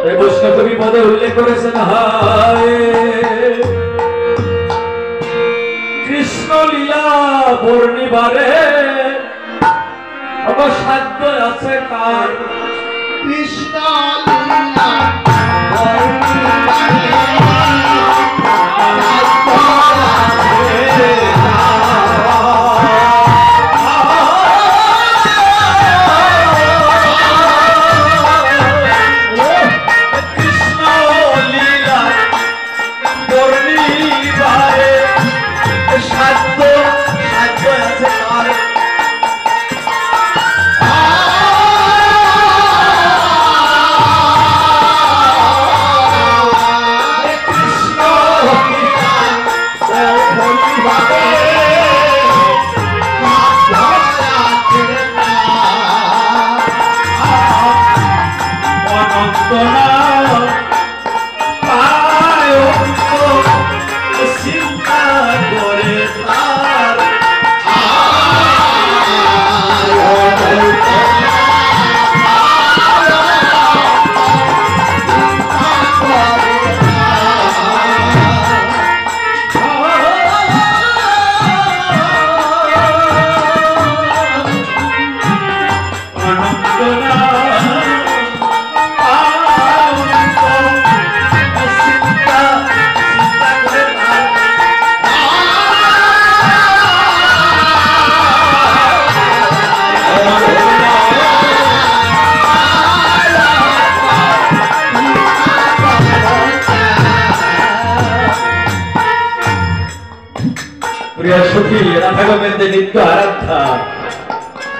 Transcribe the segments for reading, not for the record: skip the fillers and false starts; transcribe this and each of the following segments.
বৈষ্ণব কবি পদে উল্লেখ করেছেন, হায় কৃষ্ণ লীলা বর্ণিবারে অবসাধ্য আছে কার। কৃষ্ণ লীলা বর্ণিবারে নিত্য আরাধ্যা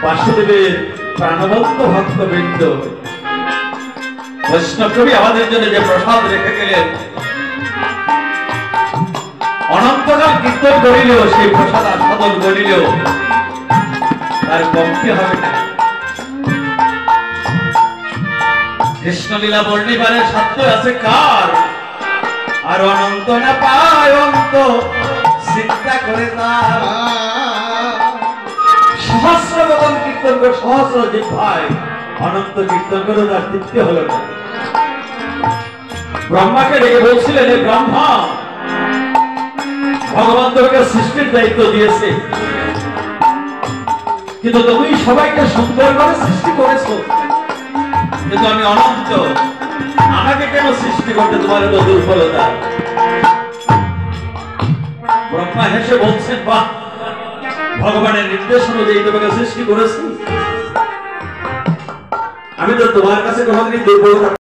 বাসুদেবের প্রাণবন্ত ভক্তবৃন্দ, বৈষ্ণব কবি আমাদের জন্য যে প্রসাদ রেখে গেলেন, অনন্তকাল কীর্তন করিলেও সেই প্রসাদ আস্বাদন করিলেও তার কমতি হবে না। কৃষ্ণলীলা বর্ণিবারে সাধ্য আছে কার, আর অনন্ত না পায় অন্ত চিন্তা করে তার। সহস্র বদন কীর্তন করে সহস্র জিহ্বায় অনন্ত কীর্তন করে তার তৃপ্তি হলো না। ব্রহ্মাকে ডেকে বলছিলেন, হে ব্রহ্মা, ভগবান তোমাকে সৃষ্টির দায়িত্ব দিয়েছে, কিন্তু তুমি সবাইকে সুন্দর করে সৃষ্টি করেছো, কিন্তু আমি অনন্ত, আমাকে কেন সৃষ্টি করতে তোমার এত দুর্বলতা? ব্রহ্মা হেসে বলছেন, বাহ, ভগবানের নির্দেশ অনুযায়ী তোমাকে সৃষ্টি করেছি, আমি তো তোমার কাছে কোনোদিন দুর্বলতা